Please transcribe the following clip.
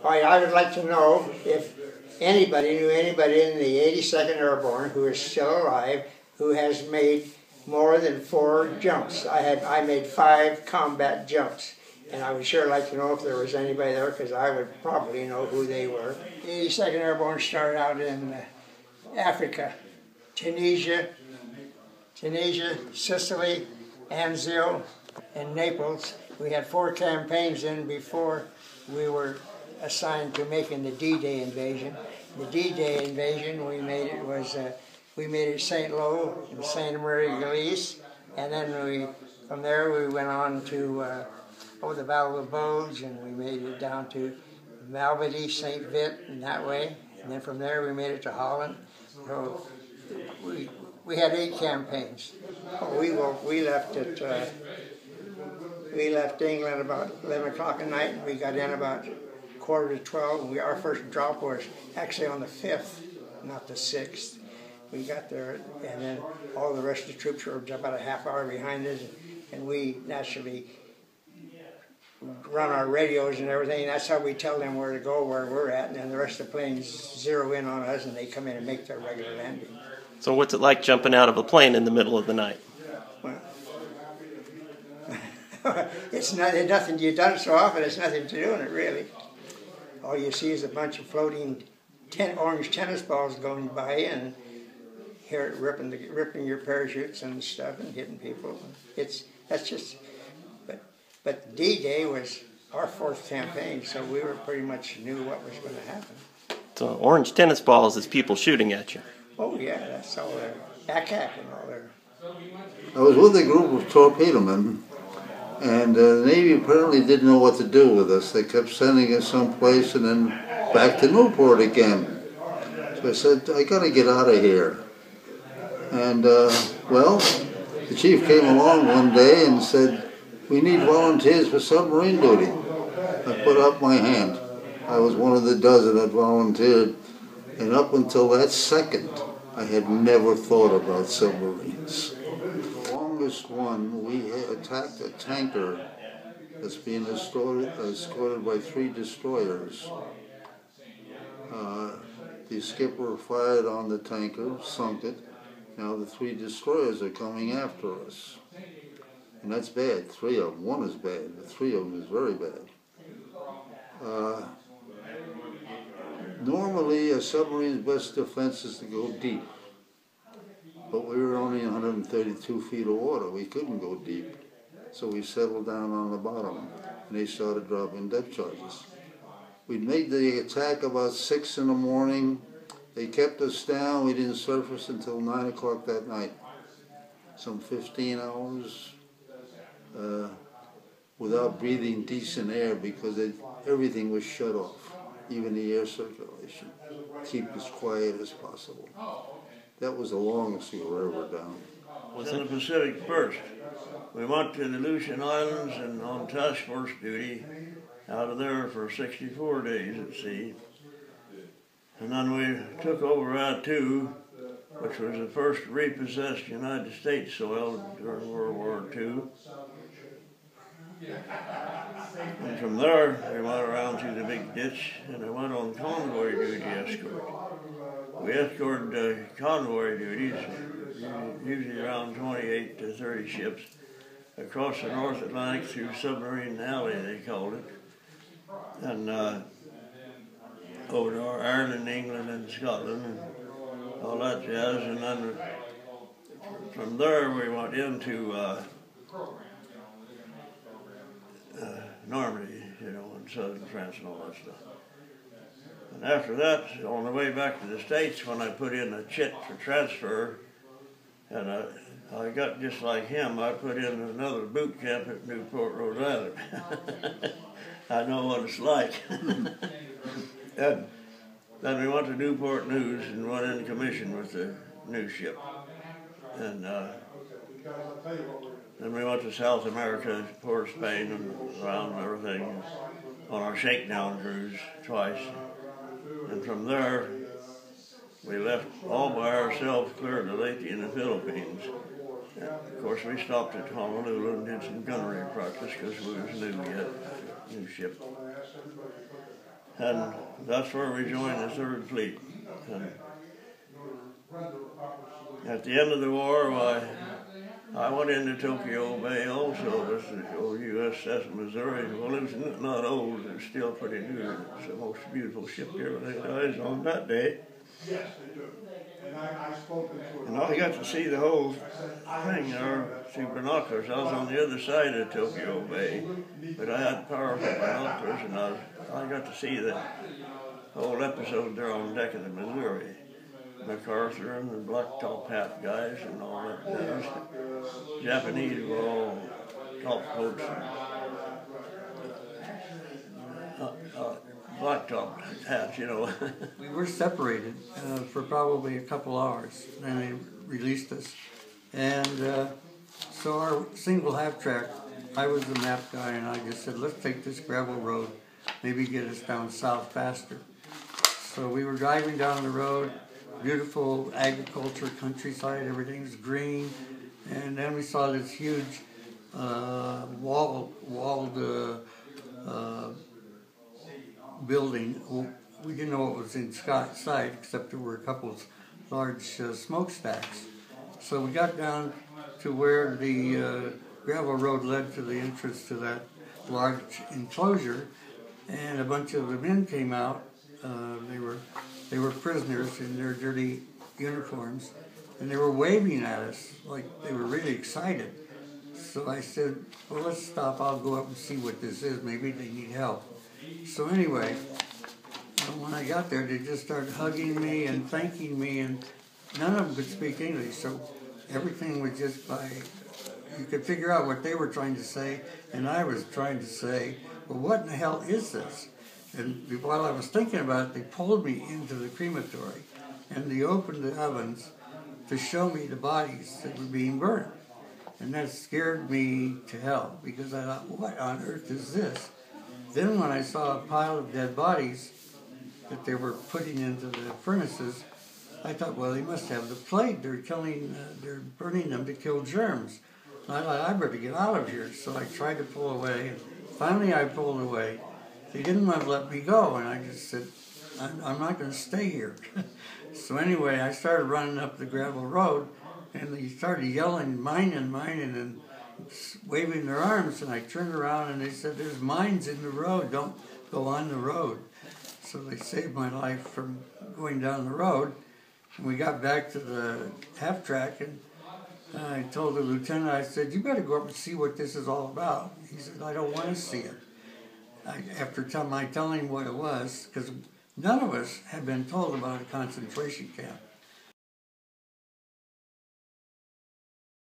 I would like to know if anybody knew anybody in the 82nd Airborne who is still alive who has made more than 4 jumps. I made 5 combat jumps, and I would sure like to know if there was anybody there, because I would probably know who they were. The 82nd Airborne started out in Africa, Tunisia, Sicily, Anzio, and Naples. We had 4 campaigns in before we were assigned to making the D-Day invasion. The D-Day invasion, we made it St. Lo and St. Marie-Gallice, and then from there we went on to the Battle of Bulge, and we made it down to Malmedy, St. Vit, and that way. And then from there we made it to Holland. So we had 8 campaigns. We left England about 11 o'clock at night, and we got in about 11:45. And our first drop was actually on the 5th, not the 6th. We got there, and then all the rest of the troops were about a half hour behind us, and we naturally run our radios and everything. That's how we tell them where to go, where we're at, and then the rest of the planes zero in on us, and they come in and make their regular landing. So what's it like jumping out of a plane in the middle of the night? Well, it's nothing. You've done it so often, it's nothing to do in it, really. All you see is a bunch of floating orange tennis balls going by, and hear it ripping your parachutes and stuff and hitting people. But D-Day was our 4th campaign, so we pretty much knew what was going to happen. So orange tennis balls is people shooting at you. Oh yeah, that's all their backpack and all their. I was with a group of Torpedomen, and the Navy apparently didn't know what to do with us. They kept sending us someplace and then back to Newport again. So I said, I got to get out of here. And, the chief came along one day and said, we need volunteers for submarine duty. I put up my hand. I was one of the dozen that volunteered. And up until that second, I had never thought about submarines. The longest one, we attacked a tanker that's being escorted by 3 destroyers. The skipper fired on the tanker, sunk it. Now the 3 destroyers are coming after us. And that's bad. 3 of them. 1 is bad, but 3 of them is very bad. Normally, a submarine's best defense is to go deep. But we were only 132 feet of water. We couldn't go deep. So we settled down on the bottom, and they started dropping depth charges. We'd made the attack about 6 in the morning. They kept us down. We didn't surface until 9 o'clock that night. Some 15 hours without breathing decent air, because everything was shut off, even the air circulation. Keep as quiet as possible. That was the longest we were ever down. In the Pacific first. We went to the Aleutian Islands and on task force duty out of there for 64 days at sea. And then we took over I-2, which was the first repossessed United States soil during World War II. And from there, we went around through the big ditch, and I went on convoy duty escort. We escorted convoy duties, usually around 28 to 30 ships, across the North Atlantic through Submarine Alley, they called it, and over to Ireland, England, and Scotland, and all that jazz. And then from there, we went into Normandy, in southern France and all that stuff. And after that, on the way back to the States, when I put in a chit for transfer, and I got just like him, I put in another boot camp at Newport, Rhode Island. I know what it's like. And then we went to Newport News and went in commission with the new ship. And then we went to South America, Port of Spain, and around and everything, on our shakedown cruise twice. And from there, we left all by ourselves clear to Leyte in the Philippines. And of course, we stopped at Honolulu and did some gunnery practice because we was new yet, new ship. And that's where we joined the 3rd Fleet. And at the end of the war, I went into Tokyo Bay also with the old USS Missouri. Well, it was not old, it was still pretty new. It's the most beautiful ship you ever laid eyes on that day. And I got to see the whole thing there through binoculars. I was on the other side of Tokyo Bay, but I had powerful binoculars, and I got to see the whole episode there on deck of the Missouri. MacArthur and the blacktop hat guys and all that. The Japanese were all top coats and blacktop hats, you know. We were separated for probably a couple hours, and they released us. And so our single half-track, I was the map guy, and I just said, let's take this gravel road, maybe get us down south faster. So we were driving down the road, beautiful agriculture, countryside, everything's green, and then we saw this huge walled building. We didn't know what was inside, except there were a couple of large smokestacks. So we got down to where the gravel road led to the entrance to that large enclosure, and a bunch of the men came out. They were prisoners in their dirty uniforms, and they were waving at us like they were really excited. So I said, well, let's stop. I'll go up and see what this is. Maybe they need help. So anyway, when I got there, they just started hugging me and thanking me, and none of them could speak English, so everything was just by, you could figure out what they were trying to say, and I was trying to say, well, what in the hell is this? And while I was thinking about it, they pulled me into the crematory, and they opened the ovens to show me the bodies that were being burned. And that scared me to hell, because I thought, what on earth is this? Then when I saw a pile of dead bodies that they were putting into the furnaces, I thought, well, they must have the plague. They're burning them to kill germs. And I thought, I better get out of here. So I tried to pull away, and finally I pulled away. They didn't want to let me go, and I just said, I'm not going to stay here. So anyway, I started running up the gravel road, and they started yelling, mine, and waving their arms, and I turned around and they said, there's mines in the road, don't go on the road. So they saved my life from going down the road, and we got back to the half-track, and I told the lieutenant, I said, you better go up and see what this is all about. He said, I don't want to see it. After telling him what it was, because none of us had been told about a concentration camp.